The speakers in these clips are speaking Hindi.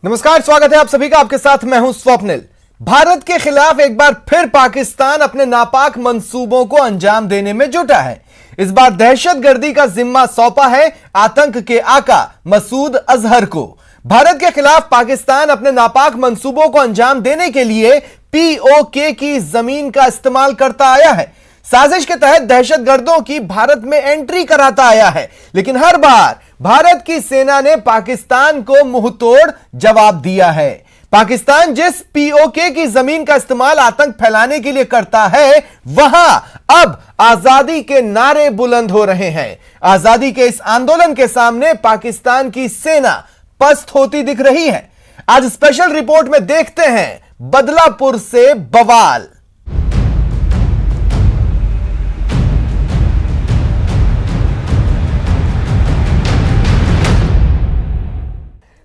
नमस्कार, स्वागत है आप सभी का। आपके साथ मैं हूं स्वप्निल। भारत के खिलाफ एक बार फिर पाकिस्तान अपने नापाक मंसूबों को अंजाम देने में जुटा है। इस बार दहशतगर्दी का जिम्मा सौंपा है आतंक के आका मसूद अजहर को। भारत के खिलाफ पाकिस्तान अपने नापाक मंसूबों को अंजाम देने के लिए पीओके की जमीन का इस्तेमाल करता आया है। साजिश के तहत दहशतगर्दों की भारत में एंट्री कराता आया है, लेकिन हर बार भारत की सेना ने पाकिस्तान को मुंहतोड़ जवाब दिया है। पाकिस्तान जिस पीओके की जमीन का इस्तेमाल आतंक फैलाने के लिए करता है, वहां अब आजादी के नारे बुलंद हो रहे हैं। आजादी के इस आंदोलन के सामने पाकिस्तान की सेना पस्त होती दिख रही है। आज स्पेशल रिपोर्ट में देखते हैं बदलापुर से बवाल।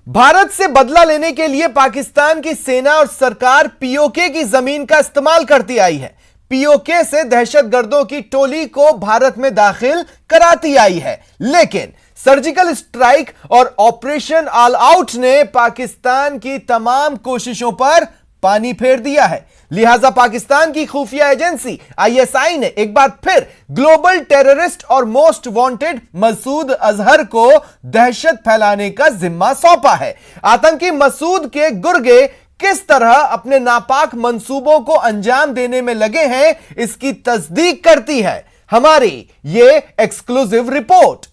भारत से बदला लेने के लिए पाकिस्तान की सेना और सरकार पीओके की जमीन का इस्तेमाल करती आई है। पीओके से दहशतगर्दों की टोली को भारत में दाखिल कराती आई है, लेकिन सर्जिकल स्ट्राइक और ऑपरेशन ऑल आउट ने पाकिस्तान की तमाम कोशिशों पर पानी फेर दिया है। लिहाजा पाकिस्तान की खुफिया एजेंसी आईएसआई ने एक बार फिर ग्लोबल टेररिस्ट और मोस्ट वांटेड मसूद अजहर को दहशत फैलाने का जिम्मा सौंपा है। आतंकी मसूद के गुर्गे किस तरह अपने नापाक मंसूबों को अंजाम देने में लगे हैं, इसकी तस्दीक करती है हमारी ये एक्सक्लूसिव रिपोर्ट।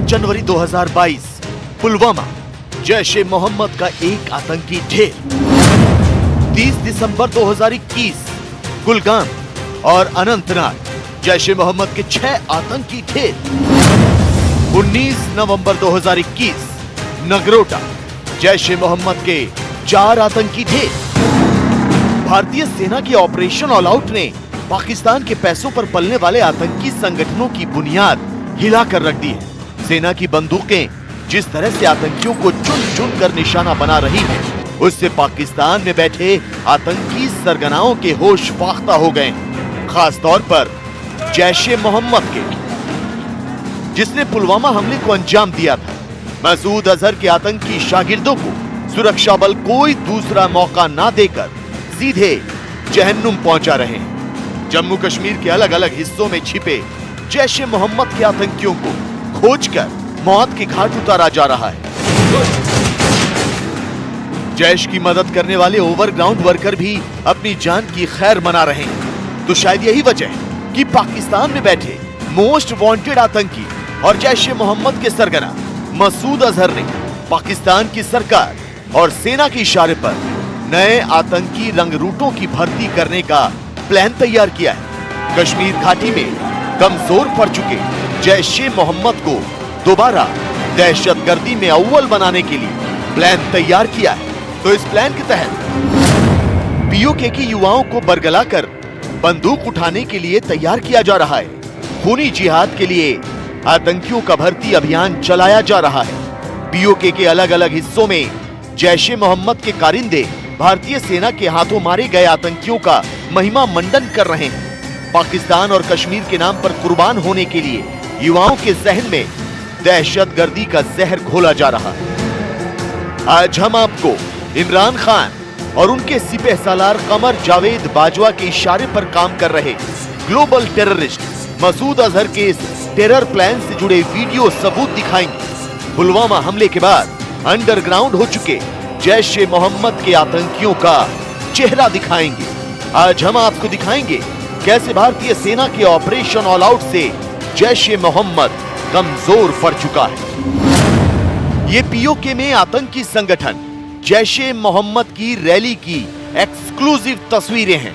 जनवरी 2022 पुलवामा, जैश-ए मोहम्मद का एक आतंकी ढेर। 30 दिसंबर 2021 कुलगाम और अनंतनाग, जैश-ए मोहम्मद के 6 आतंकी ढेर। 19 नवंबर 2021 नगरोटा, जैश-ए मोहम्मद के 4 आतंकी ढेर। भारतीय सेना की ऑपरेशन ऑल आउट ने पाकिस्तान के पैसों पर पलने वाले आतंकी संगठनों की बुनियाद हिलाकर रख दी है। सेना की बंदूकें जिस तरह से आतंकियों को चुन चुन कर निशाना बना रही हैं, उससे पाकिस्तान में बैठे आतंकी सरगनाओं के होश फाख्ता हो गए। खास तौर पर जैश-ए मोहम्मद के, जिसने पुलवामा हमले को अंजाम दिया था। मसूद अजहर के आतंकी शागिर्दों को सुरक्षा बल कोई दूसरा मौका ना देकर सीधे जहन्नुम पहुंचा रहे हैं। जम्मू कश्मीर के अलग अलग हिस्सों में छिपे जैश-ए मोहम्मद के आतंकियों को खोजकर मौत के घाट उतारा जा रहा है। जैश की मदद करने वाले ओवरग्राउंड वर्कर भी अपनी जान की खैर मना रहे हैं। तो शायद यही वजह है कि पाकिस्तान में बैठे मोस्ट वांटेड आतंकी और जैश-ए मोहम्मद के सरगना मसूद अजहर ने पाकिस्तान की सरकार और सेना के इशारे पर नए आतंकी रंगरूटों की भर्ती करने का प्लान तैयार किया है। कश्मीर घाटी में कमजोर पड़ चुके जैश-ए मोहम्मद को दोबारा दहशतगर्दी में अव्वल बनाने के लिए प्लान तैयार किया है। तो इस प्लान के तहत पीओके की युवाओं को बरगलाकर बंदूक उठाने के लिए तैयार किया जा रहा है। खूनी जिहाद के लिए आतंकियों का भर्ती अभियान चलाया जा रहा है। पीओके के अलग अलग हिस्सों में जैश-ए मोहम्मद के कारिंदे भारतीय सेना के हाथों मारे गए आतंकियों का महिमा मंडन कर रहे हैं। पाकिस्तान और कश्मीर के नाम पर कुर्बान होने के लिए युवाओं के जहन में दहशतगर्दी का जहर घोला जा रहा है। आज हम आपको इमरान खान और उनके सिपहसालार कमर जावेद बाजवा के इशारे पर काम कर रहे ग्लोबल टेररिस्ट मसूद अजहर के इस टेरर प्लान से जुड़े वीडियो सबूत दिखाएंगे। पुलवामा हमले के बाद अंडरग्राउंड हो चुके जैश-ए मोहम्मद के आतंकियों का चेहरा दिखाएंगे। आज हम आपको दिखाएंगे कैसे भारतीय सेना के ऑपरेशन ऑल आउट से जैश-ए मोहम्मद कमजोर पड़ चुका है। ये पीओके में आतंकी संगठन जैश-ए मोहम्मद की रैली की एक्सक्लूसिव तस्वीरें हैं।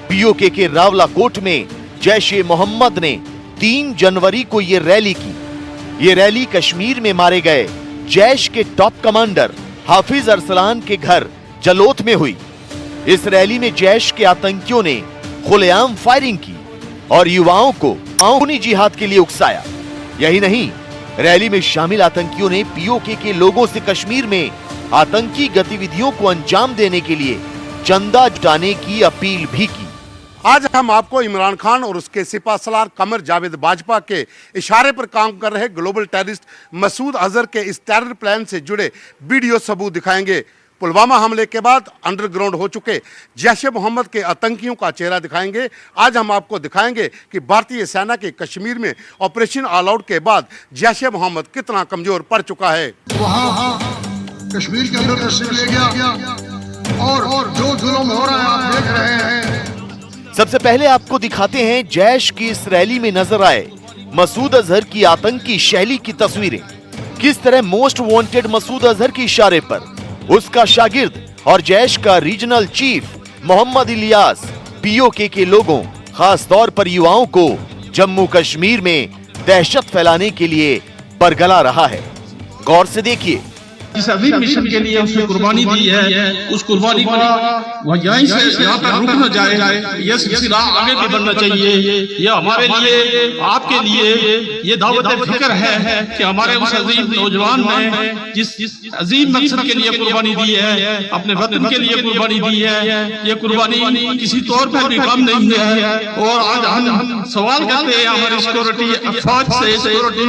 पीओके के रावलाकोट में जैश-ए-मोहम्मद ने 3 जनवरी को ये रैली की। ये रैली कश्मीर में मारे गए जैश के टॉप कमांडर हाफिज अरसलान के घर जलोथ में हुई। इस रैली में जैश के आतंकियों ने खुलेआम फायरिंग की और युवाओं को खूनी जिहाद के लिए उकसाया। यही नहीं, रैली में शामिल आतंकियों ने पीओके के लोगों से कश्मीर में आतंकी गतिविधियों को अंजाम देने के लिए चंदा जुटाने की अपील भी की। आज हम आपको इमरान खान और उसके सिपहसालार कमर जावेद बाजवा के इशारे पर काम कर रहे ग्लोबल टेररिस्ट मसूद अजहर के इस टेरर प्लान से जुड़े वीडियो सबूत दिखाएंगे। पुलवामा हमले के बाद अंडरग्राउंड हो चुके जैश-ए-मोहम्मद के आतंकियों का चेहरा दिखाएंगे। आज हम आपको दिखाएंगे कि भारतीय सेना के कश्मीर में ऑपरेशन ऑल आउट के बाद जैश-ए-मोहम्मद कितना कमजोर पड़ चुका है। वहाँ कश्मीर के अंदर तशरीफ ले गया और जो जुल्म हो रहा है आप देख रहे हैं। सबसे पहले आपको दिखाते हैं जैश की इस रैली में नजर आए मसूद अजहर की आतंकी शैली की तस्वीरें। किस तरह मोस्ट वांटेड मसूद अजहर के इशारे पर उसका शागिर्द और जैश का regional chief Mohammad Ilyas PoK के लोगों, खास तौर पर युवाओं को जम्मू कश्मीर में दहशत फैलाने के लिए बरगला रहा है। गौर से देखिए। इस अजीम मिशन के लिए उसने कुर्बानी दी है, उस कुर्बानी को वह यहीं से यहाँ पर रुक न जाए। ये सिलसिला आगे भी बढ़ना चाहिए। ये हमारे लिए, आपके लिए ये दावत फिक्र है कि हमारे उस अजीम नौजवान ने जिस अजीम मकसद के लिए कुर्बानी दी है, अपने वतन के लिए कुर्बानी दी है, ये कुर्बानी किसी तौर पर भी कम नहीं है। और आज हम सवाल करते हैं हमारे सिक्योरिटी फौज से, सिक्योरिटी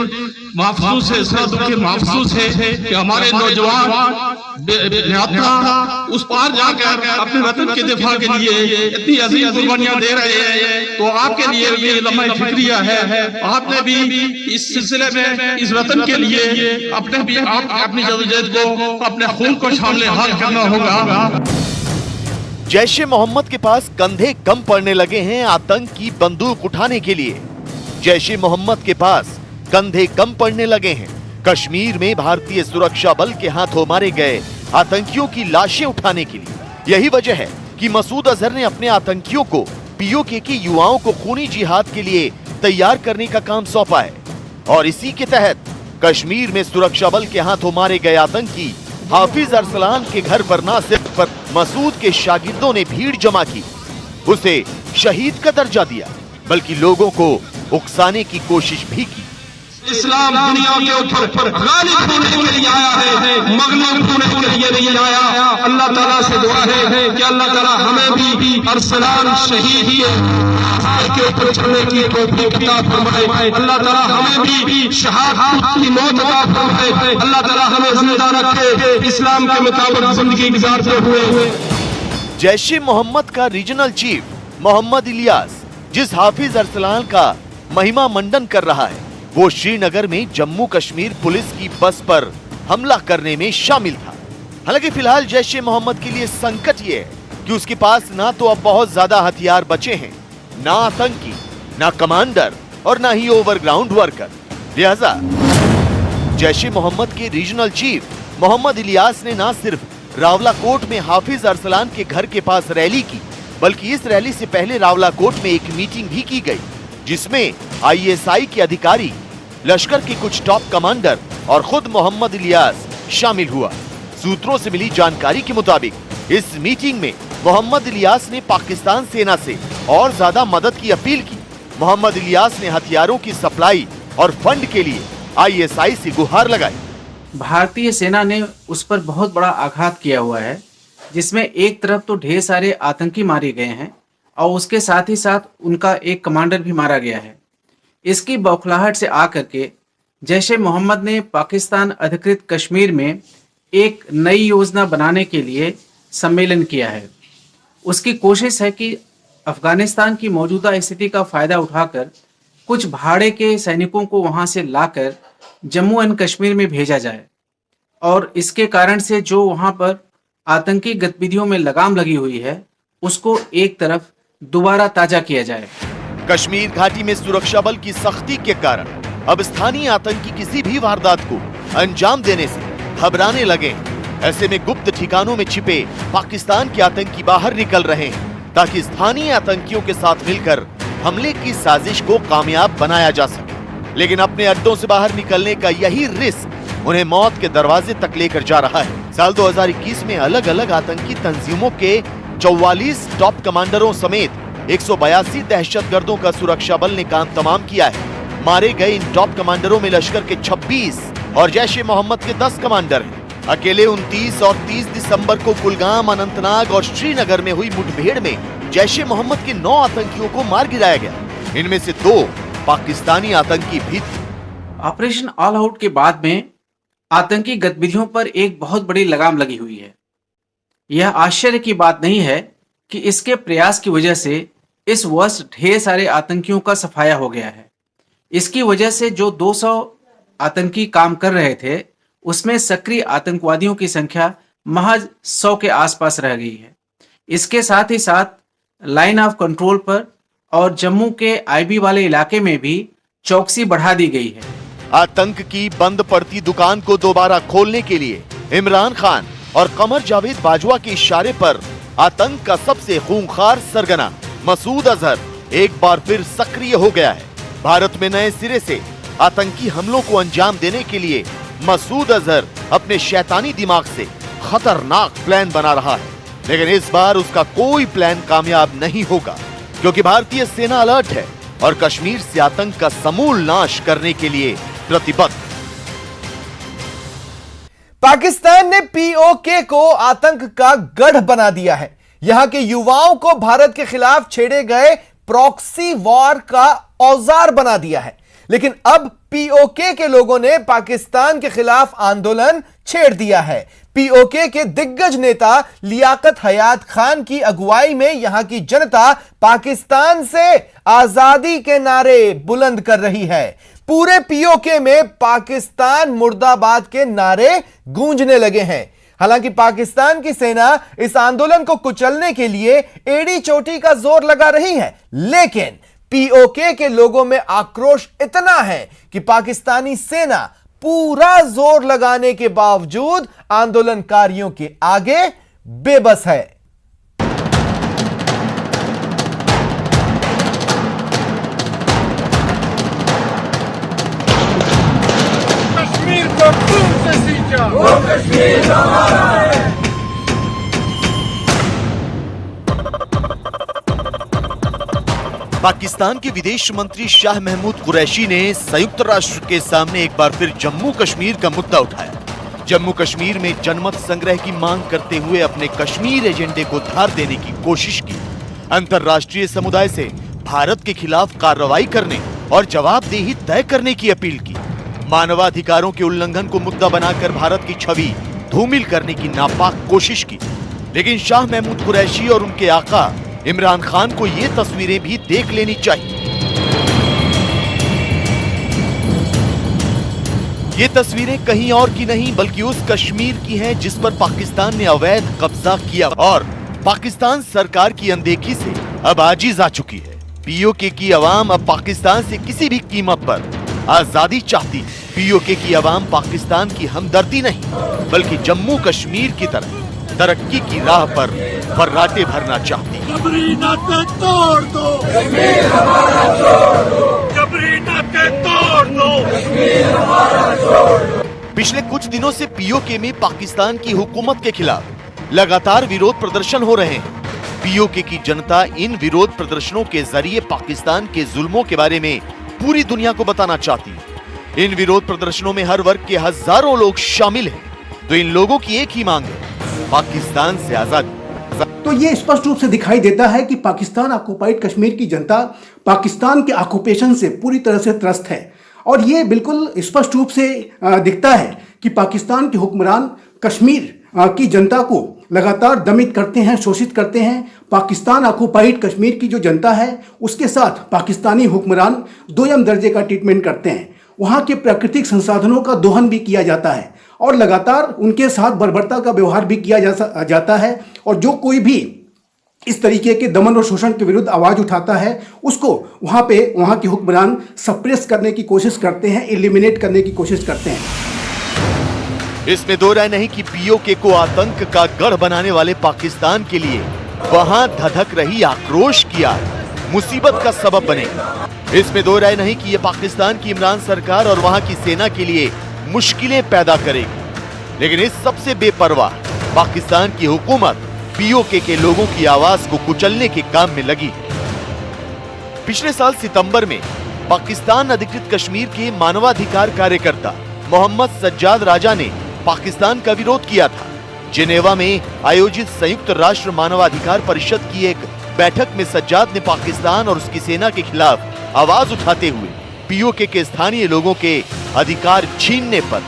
महफूज से, सरहद के महफूज है कि हमारे नौजवान उस पार जाकर अपने वतन के दिफा के लिए इतनी अजीम कुर्बानियां दे रहे हैं। तो आपके लिए ये लम्हा फिक्रिया है। आपने भी इस सिलसिले में इस वतन के लिए अपनी जदोजहद को, अपने खून को शामिल हाल करना होगा। जैश-ए-मोहम्मद के पास कंधे कम पड़ने लगे हैं आतंक की बंदूक उठाने के लिए। जैश-ए-मोहम्मद के पास कंधे कम पड़ने लगे हैं कश्मीर में भारतीय सुरक्षा बल के हाथों मारे गए आतंकियों की लाशें उठाने के लिए। यही वजह है कि मसूद अजहर ने अपने आतंकियों को पीओके के युवाओं को खूनी जिहाद के लिए तैयार करने का काम सौंपा है। और इसी के तहत कश्मीर में सुरक्षा बल के हाथों मारे गए आतंकी हाफिज अरसलान के घर पर न सिर्फ पर मसूद के शागिर्दों ने भीड़ जमा की, उसे शहीद का दर्जा दिया, बल्कि लोगों को उकसाने की कोशिश भी की। इस्लाम दुनिया के ऊपर गालिब होने के लिए आया है, मगलूब होने के लिए नहीं आया। अल्लाह ताला से दुआ है कि अल्लाह ताला हमें भी अरसलान शहीद के ऊपर चलने की तौफीक अता फरमाए। अल्लाह ताला हमें भी शहादत की मौत अता फरमाए। अल्लाह ताला हमें जिंदा रखे, इस्लाम के मुताबिक जिंदगी गुजारते हुए। जैश-ए-मोहम्मद का रीजनल चीफ मोहम्मद इलियास जिस हाफिज अरसलान का महिमा मंडन कर रहा है, वो श्रीनगर में जम्मू कश्मीर पुलिस की बस पर हमला करने में शामिल था। हालांकि फिलहाल जैश-ए-मोहम्मद के लिए संकट ये है कि उसके पास ना तो अब बहुत ज्यादा हथियार बचे हैं, ना आतंकी, ना कमांडर और ना ही ओवरग्राउंड वर्कर। लिहाजा जैश-ए-मोहम्मद के रीजनल चीफ मोहम्मद इलियास ने ना सिर्फ रावलाकोट में हाफिज अरसलान के घर के पास रैली की, बल्कि इस रैली से पहले रावलाकोट में एक मीटिंग भी की गई, जिसमें आईएसआई के अधिकारी, लश्कर के कुछ टॉप कमांडर और खुद मोहम्मद इलियास शामिल हुआ। सूत्रों से मिली जानकारी के मुताबिक इस मीटिंग में मोहम्मद इलियास ने पाकिस्तान सेना से और ज्यादा मदद की अपील की। मोहम्मद इलियास ने हथियारों की सप्लाई और फंड के लिए आईएसआई से गुहार लगाई। भारतीय सेना ने उस पर बहुत बड़ा आघात किया हुआ है, जिसमें एक तरफ तो ढेर सारे आतंकी मारे गए हैं और उसके साथ ही साथ उनका एक कमांडर भी मारा गया है। इसकी बौखलाहट से आकर के जैश-ए-मोहम्मद ने पाकिस्तान अधिकृत कश्मीर में एक नई योजना बनाने के लिए सम्मेलन किया है। उसकी कोशिश है कि अफगानिस्तान की मौजूदा स्थिति का फायदा उठाकर कुछ भाड़े के सैनिकों को वहां से लाकर जम्मू एंड कश्मीर में भेजा जाए और इसके कारण से जो वहां पर आतंकी गतिविधियों में लगाम लगी हुई है, उसको एक तरफ दोबारा ताजा किया जाए। कश्मीर घाटी में सुरक्षा बल की सख्ती के कारण अब स्थानीय आतंकी किसी भी वारदात को अंजाम देने से घबराने लगे। ऐसे में गुप्त ठिकानों में छिपे पाकिस्तान के आतंकी बाहर निकल रहे हैं ताकि स्थानीय आतंकियों के साथ मिलकर हमले की साजिश को कामयाब बनाया जा सके। लेकिन अपने अड्डों से बाहर निकलने का यही रिस्क उन्हें मौत के दरवाजे तक लेकर जा रहा है। साल 2021 में अलग अलग आतंकी तंजीमों के 44 टॉप कमांडरों समेत 182 दहशतगर्दों का सुरक्षा बल ने काम तमाम किया है। मारे गए इन टॉप कमांडरों में लश्कर के 26 और जैश ए मोहम्मद के 10 कमांडर हैं। अकेले 29 और 30 दिसंबर को कुलगाम, अनंतनाग और श्रीनगर में हुई मुठभेड़ में जैश ए मोहम्मद के 9 आतंकियों को मार गिराया गया। इनमें से 2 पाकिस्तानी आतंकी भी थे। ऑपरेशन ऑल आउट के बाद में आतंकी गतिविधियों पर एक बहुत बड़ी लगाम लगी हुई है। यह आश्चर्य की बात नहीं है कि इसके प्रयास की वजह से इस वर्ष ढेर सारे आतंकियों का सफाया हो गया है। इसकी वजह से जो 200 आतंकी काम कर रहे थे उसमें सक्रिय आतंकवादियों की संख्या महज 100 के आसपास रह गई है। इसके साथ ही साथ लाइन ऑफ कंट्रोल पर और जम्मू के आईबी वाले इलाके में भी चौकसी बढ़ा दी गई है। आतंक की बंद पड़ती दुकान को दोबारा खोलने के लिए इमरान खान और कमर जावेद बाजवा के इशारे पर आतंक का सबसे खूंखार सरगना मसूद अजहर एक बार फिर सक्रिय हो गया है। भारत में नए सिरे से आतंकी हमलों को अंजाम देने के लिए मसूद अजहर अपने शैतानी दिमाग से खतरनाक प्लान बना रहा है। लेकिन इस बार उसका कोई प्लान कामयाब नहीं होगा, क्योंकि भारतीय सेना अलर्ट है और कश्मीर से आतंक का समूल नाश करने के लिए प्रतिबद्ध। पाकिस्तान ने पीओके को आतंक का गढ़ बना दिया है। यहां के युवाओं को भारत के खिलाफ छेड़े गए प्रॉक्सी वॉर का औजार बना दिया है। लेकिन अब पीओके के लोगों ने पाकिस्तान के खिलाफ आंदोलन छेड़ दिया है। पीओके के दिग्गज नेता लियाकत हयात खान की अगुवाई में यहां की जनता पाकिस्तान से आजादी के नारे बुलंद कर रही है। पूरे पीओके में पाकिस्तान मुर्दाबाद के नारे गूंजने लगे हैं। हालांकि पाकिस्तान की सेना इस आंदोलन को कुचलने के लिए एड़ी चोटी का जोर लगा रही है, लेकिन पीओके के लोगों में आक्रोश इतना है कि पाकिस्तानी सेना पूरा जोर लगाने के बावजूद आंदोलनकारियों के आगे बेबस है। कश्मीर को तुमसे सींचा, वो कश्मीर हमारा है। पाकिस्तान के विदेश मंत्री शाह महमूद कुरैशी ने संयुक्त राष्ट्र के सामने एक बार फिर जम्मू कश्मीर का मुद्दा उठाया। जम्मू कश्मीर में जनमत संग्रह की मांग करते हुए अपने कश्मीर एजेंडे को धार देने की कोशिश की। अंतर्राष्ट्रीय समुदाय से भारत के खिलाफ कार्रवाई करने और जवाबदेही तय करने की अपील की। मानवाधिकारों के उल्लंघन को मुद्दा बनाकर भारत की छवि धूमिल करने की नापाक कोशिश की। लेकिन शाह महमूद कुरैशी और उनके आका इमरान खान को ये तस्वीरें भी देख लेनी चाहिए। ये तस्वीरें कहीं और की नहीं बल्कि उस कश्मीर की हैं जिस पर पाकिस्तान ने अवैध कब्जा किया और पाकिस्तान सरकार की अनदेखी से अब आजिज आ चुकी है। पीओके की आवाम अब पाकिस्तान से किसी भी कीमत पर आजादी चाहती है। पीओके की आवाम पाकिस्तान की हमदर्दी नहीं बल्कि जम्मू कश्मीर की तरह तरक्की की राह पर फर्राटे भरना चाहती है। जबरी नाते तोड़ दो, कश्मीर हमारा छोड़ दो, जबरी नाते तोड़ दो, कश्मीर हमारा छोड़ दो। पिछले कुछ दिनों से पीओके में पाकिस्तान की हुकूमत के खिलाफ लगातार विरोध प्रदर्शन हो रहे हैं। पीओके की जनता इन विरोध प्रदर्शनों के जरिए पाकिस्तान के जुल्मों के बारे में पूरी दुनिया को बताना चाहती है। इन विरोध प्रदर्शनों में हर वर्ग के हजारों लोग शामिल हैं। तो इन लोगों की एक ही मांग है, पाकिस्तान से आजादी। तो ये स्पष्ट रूप से दिखाई देता है कि पाकिस्तान ऑक्युपाइड कश्मीर की जनता पाकिस्तान के ऑक्युपेशन से पूरी तरह से त्रस्त है। और ये बिल्कुल स्पष्ट रूप से दिखता है कि पाकिस्तान के हुक्मरान कश्मीर की जनता को लगातार दमित करते हैं, शोषित करते हैं। पाकिस्तान ऑक्युपाइड कश्मीर की जो जनता है उसके साथ पाकिस्तानी हुक्मरान दोयम दर्जे का ट्रीटमेंट करते हैं। वहाँ के प्राकृतिक संसाधनों का दोहन भी किया जाता है और लगातार उनके साथ बर्बरता का व्यवहार भी किया जाता है। और जो कोई भी इस तरीके के दमन और शोषण के विरुद्ध आवाज उठाता है उसको वहाँ के हुक्मरान सप्रेस करने की कोशिश करते हैं, एलिमिनेट करने की कोशिश करते हैं। इसमें दो राय नहीं कि पीओके को आतंक का गढ़ बनाने वाले पाकिस्तान के लिए वहां धधक रही आक्रोश की आग मुसीबत का सबब बनेगा। इसमें दो राय नहीं कि यह पाकिस्तान की इमरान सरकार और वहां की सेना के लिए मुश्किलें पैदा करेगी। लेकिन इस सबसे बेपरवाह पाकिस्तान की हुकूमत पीओके के लोगों की आवाज को कुचलने के काम में लगी। पिछले साल सितंबर में पाकिस्तान अधिकृत कश्मीर के मानवाधिकार कार्यकर्ता मोहम्मद सज्जाद राजा ने पाकिस्तान का विरोध किया था। जिनेवा में आयोजित संयुक्त राष्ट्र मानवाधिकार परिषद की एक बैठक में सज्जाद ने पाकिस्तान और उसकी सेना के खिलाफ आवाज उठाते हुए पीओके के स्थानीय लोगों के अधिकार छीनने पर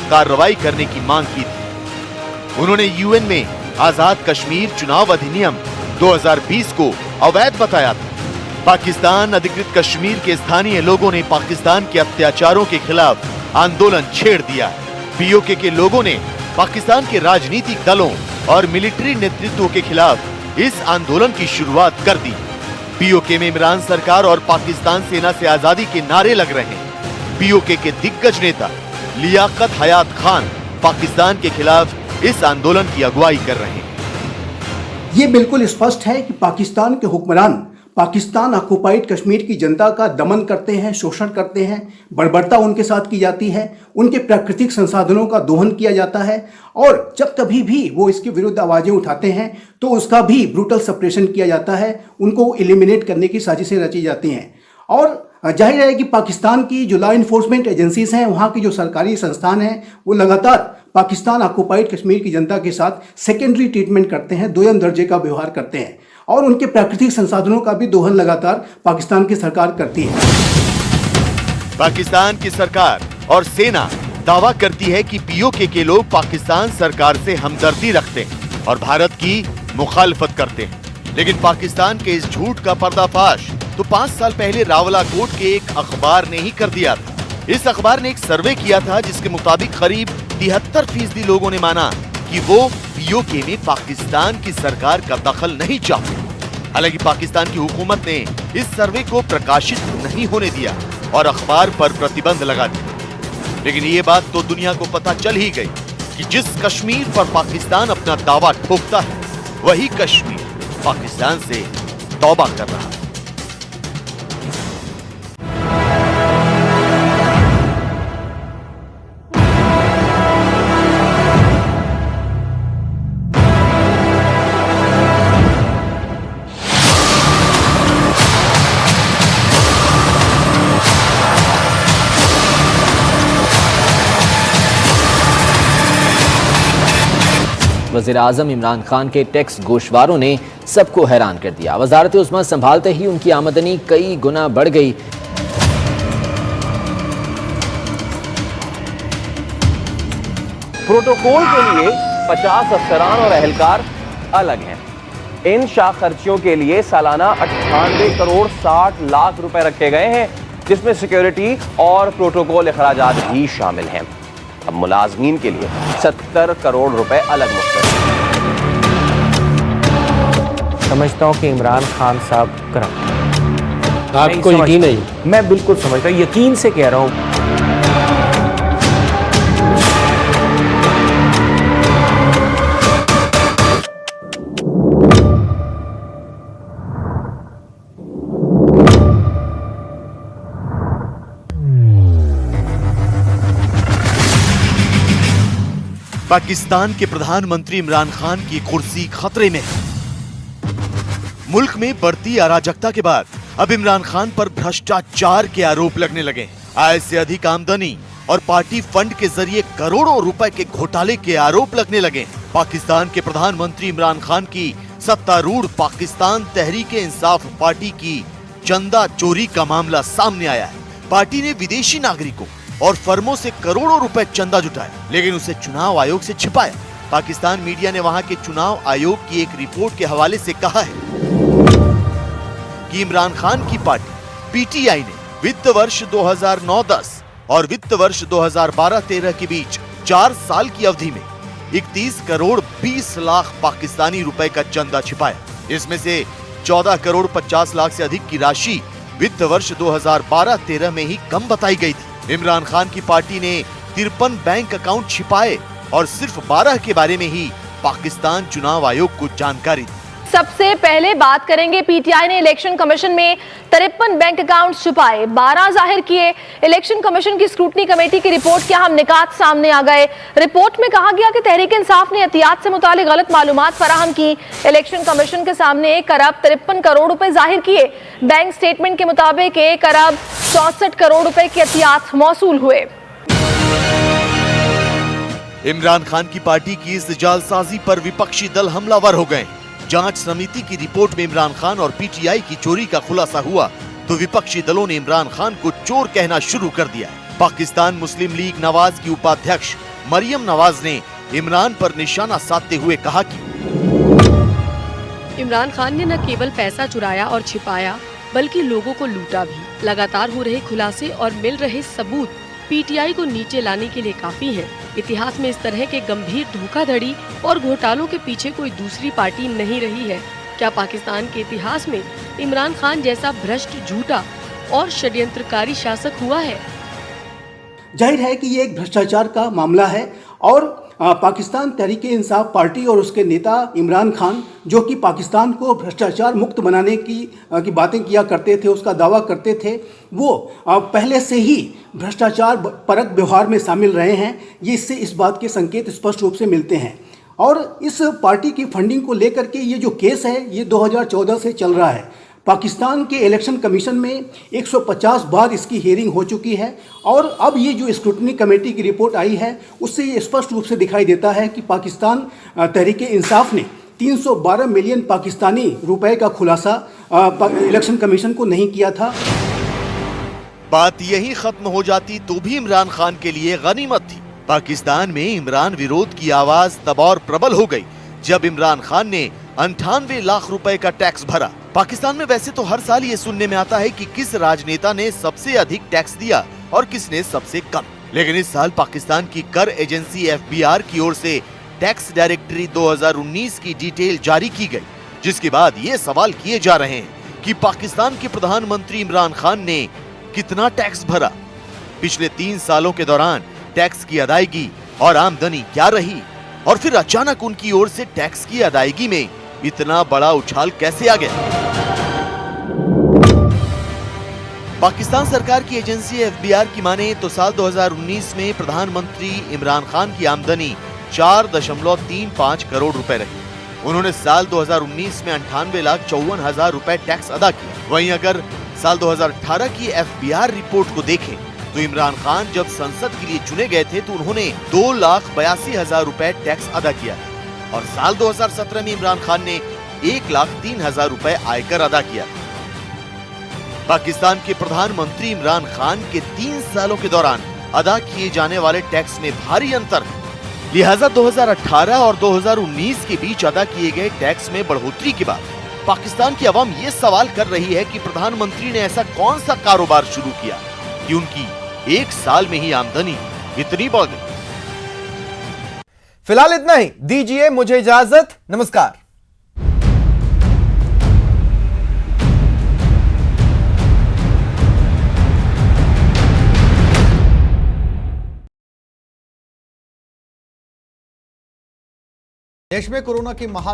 कार्रवाई करने की मांग की थी। उन्होंने यूएन में आजाद कश्मीर चुनाव अधिनियम 2020 को अवैध बताया था। पाकिस्तान अधिकृत कश्मीर के स्थानीय लोगों ने पाकिस्तान के अत्याचारों के खिलाफ आंदोलन छेड़ दिया। पीओके के लोगों ने पाकिस्तान के राजनीतिक दलों और मिलिट्री नेतृत्व के खिलाफ इस आंदोलन की शुरुआत कर दी। पीओके में इमरान सरकार और पाकिस्तान सेना से आजादी के नारे लग रहे हैं। पीओके के दिग्गज नेता लियाकत हयात खान पाकिस्तान के खिलाफ इस आंदोलन की अगुवाई कर रहे हैं। ये बिल्कुल स्पष्ट है कि पाकिस्तान के हुक्मरान पाकिस्तान ऑक्युपाइड कश्मीर की जनता का दमन करते हैं, शोषण करते हैं, बर्बरता उनके साथ की जाती है, उनके प्राकृतिक संसाधनों का दोहन किया जाता है और जब कभी भी वो इसके विरुद्ध आवाज़ें उठाते हैं तो उसका भी ब्रूटल सप्रेशन किया जाता है, उनको एलिमिनेट करने की साजिशें रची जाती हैं। और जाहिर है कि पाकिस्तान की जो लॉ इन्फोर्समेंट एजेंसीज हैं, वहाँ की जो सरकारी संस्थान हैं, वो लगातार पाकिस्तान ऑक्युपाइड कश्मीर की जनता के साथ सेकेंडरी ट्रीटमेंट करते हैं, दोयम दर्जे का व्यवहार करते हैं और उनके प्राकृतिक संसाधनों का भी दोहन लगातार पाकिस्तान की सरकार करती है। पाकिस्तान की सरकार और सेना दावा करती है कि पीओके के लोग पाकिस्तान सरकार से हमदर्दी रखते हैं और भारत की मुखालफत करते हैं। लेकिन पाकिस्तान के इस झूठ का पर्दाफाश तो 5 साल पहले रावलाकोट के एक अखबार ने ही कर दिया था। इस अखबार ने एक सर्वे किया था जिसके मुताबिक करीब 73% लोगों ने माना कि वो पीओके में पाकिस्तान की सरकार का दखल नहीं चाहते। हालांकि पाकिस्तान की हुकूमत ने इस सर्वे को प्रकाशित नहीं होने दिया और अखबार पर प्रतिबंध लगा दिया। लेकिन ये बात तो दुनिया को पता चल ही गई कि जिस कश्मीर पर पाकिस्तान अपना दावा ठोकता है वही कश्मीर पाकिस्तान से तौबा कर रहा है। वज़ीर-ए-आज़म इमरान खान के टैक्स गोशवारों ने सबको हैरान कर दिया। वज़ारत उस्मा संभालते ही उनकी आमदनी कई गुना बढ़ गई। प्रोटोकॉल के लिए 50 अफसरान और अहलकार अलग हैं। इन शाख खर्चियों के लिए सालाना 98 करोड़ 60 लाख रुपए रखे गए हैं, जिसमें सिक्योरिटी और प्रोटोकॉल अखराजात भी शामिल हैं। अब मुलाजमीन के लिए 70 करोड़ रुपए अलग मुख्तर। समझता हूँ कि इमरान खान साहब करप्ट। आपको यकीन नहीं? मैं बिल्कुल समझता हूँ, यकीन से कह रहा हूँ। पाकिस्तान के प्रधानमंत्री इमरान खान की कुर्सी खतरे में है। मुल्क में बढ़ती अराजकता के बाद अब इमरान खान पर भ्रष्टाचार के आरोप लगने लगे। आय से अधिक आमदनी और पार्टी फंड के जरिए करोड़ों रुपए के घोटाले के आरोप लगने लगे। पाकिस्तान के प्रधानमंत्री इमरान खान की सत्तारूढ़ पाकिस्तान तहरीक इंसाफ पार्टी की चंदा चोरी का मामला सामने आया है। पार्टी ने विदेशी नागरिकों और फर्मों से करोड़ों रुपए चंदा जुटाया, लेकिन उसे चुनाव आयोग से छिपाया। पाकिस्तान मीडिया ने वहां के चुनाव आयोग की एक रिपोर्ट के हवाले से कहा है कि इमरान खान की पार्टी पीटीआई ने वित्त वर्ष 2009-10 और वित्त वर्ष 2012-13 के बीच 4 साल की अवधि में 31 करोड़ 20 लाख पाकिस्तानी रुपए का चंदा छिपाया। इसमें से 14 करोड़ 50 लाख से अधिक की राशि वित्त वर्ष 2012-13 में ही कम बताई गई थी। इमरान खान की पार्टी ने 53 बैंक अकाउंट छिपाए और सिर्फ 12 के बारे में ही पाकिस्तान चुनाव आयोग को जानकारी दी। सबसे पहले बात करेंगे, पीटीआई ने इलेक्शन कमीशन में 53 बैंक अकाउंट छुपाए, 12 जाहिर किए। इलेक्शन कमीशन की स्क्रूटनी कमेटी की रिपोर्ट के अहम निकात सामने आ गए। रिपोर्ट में कहा गया कि तहरीक इंसाफ ने एहतियात से मुतालिक गलत मालूमात फराहम की। इलेक्शन कमीशन के सामने 1 अरब 53 करोड़ रुपए जाहिर किए। बैंक स्टेटमेंट के मुताबिक 1 अरब 64 करोड़ रुपए के एहतियात मौसूल हुए। इमरान खान की पार्टी की इस जालसाजी पर विपक्षी दल हमलावर हो गए। जांच समिति की रिपोर्ट में इमरान खान और पीटीआई की चोरी का खुलासा हुआ तो विपक्षी दलों ने इमरान खान को चोर कहना शुरू कर दिया। पाकिस्तान मुस्लिम लीग नवाज की उपाध्यक्ष मरियम नवाज ने इमरान पर निशाना साधते हुए कहा कि इमरान खान ने न केवल पैसा चुराया और छिपाया बल्कि लोगों को लूटा भी। लगातार हो रहे खुलासे और मिल रहे सबूत पीटीआई को नीचे लाने के लिए काफी है। इतिहास में इस तरह के गंभीर धोखाधड़ी और घोटालों के पीछे कोई दूसरी पार्टी नहीं रही है। क्या पाकिस्तान के इतिहास में इमरान खान जैसा भ्रष्ट, झूठा और षड्यंत्रकारी शासक हुआ है? जाहिर है कि ये एक भ्रष्टाचार का मामला है और पाकिस्तान तहरीक इंसाफ पार्टी और उसके नेता इमरान खान, जो कि पाकिस्तान को भ्रष्टाचार मुक्त बनाने की बातें किया करते थे, उसका दावा करते थे, वो पहले से ही भ्रष्टाचार परक व्यवहार में शामिल रहे हैं। ये इससे इस बात के संकेत स्पष्ट रूप से मिलते हैं। और इस पार्टी की फंडिंग को लेकर के ये जो केस है ये 2014 से चल रहा है। पाकिस्तान के इलेक्शन कमीशन में 150 बार इसकी हियरिंग हो चुकी है और अब ये जो स्क्रूटनी कमेटी की रिपोर्ट आई है उससे ये स्पष्ट रूप से दिखाई देता है कि पाकिस्तान तहरीक इंसाफ ने 312 मिलियन पाकिस्तानी रुपए का खुलासा इलेक्शन कमीशन को नहीं किया था। बात यही खत्म हो जाती तो भी इमरान खान के लिए गनीमत थी। पाकिस्तान में इमरान विरोध की आवाज तब और प्रबल हो गई जब इमरान खान ने 98 लाख रुपए का टैक्स भरा। पाकिस्तान में वैसे तो हर साल ये सुनने में आता है कि किस राजनेता ने सबसे अधिक टैक्स दिया और किसने सबसे कम, लेकिन इस साल पाकिस्तान की कर एजेंसी एफबीआर की ओर से टैक्स डायरेक्टरी 2019 की डिटेल जारी की गई, जिसके बाद ये सवाल किए जा रहे हैं कि पाकिस्तान के प्रधानमंत्री इमरान खान ने कितना टैक्स भरा, पिछले 3 सालों के दौरान टैक्स की अदायगी और आमदनी क्या रही, और फिर अचानक उनकी ओर से टैक्स की अदायगी में इतना बड़ा उछाल कैसे आ गया। पाकिस्तान सरकार की एजेंसी एफबीआर की माने तो साल 2019 में प्रधानमंत्री इमरान खान की आमदनी 4.35 करोड़ रुपए रही। उन्होंने साल 2019 में 98,54,000 रुपए टैक्स अदा किया। वहीं अगर साल 2018 की एफबीआर रिपोर्ट को देखें तो इमरान खान जब संसद के लिए चुने गए थे तो उन्होंने 2,82,000 रुपए टैक्स अदा किया और साल 2017 में इमरान खान ने 1,03,000 रुपए आयकर अदा किया। पाकिस्तान के प्रधानमंत्री इमरान खान के 3 सालों के दौरान अदा किए जाने वाले टैक्स में भारी अंतर है। लिहाजा 2018 और 2019 के बीच अदा किए गए टैक्स में बढ़ोतरी के बाद पाकिस्तान की आवाम ये सवाल कर रही है कि प्रधानमंत्री ने ऐसा कौन सा कारोबार शुरू किया कि उनकी 1 साल में ही आमदनी इतनी बढ़ गई। फिलहाल इतना ही, दीजिए मुझे इजाजत, नमस्कार। देश में कोरोना की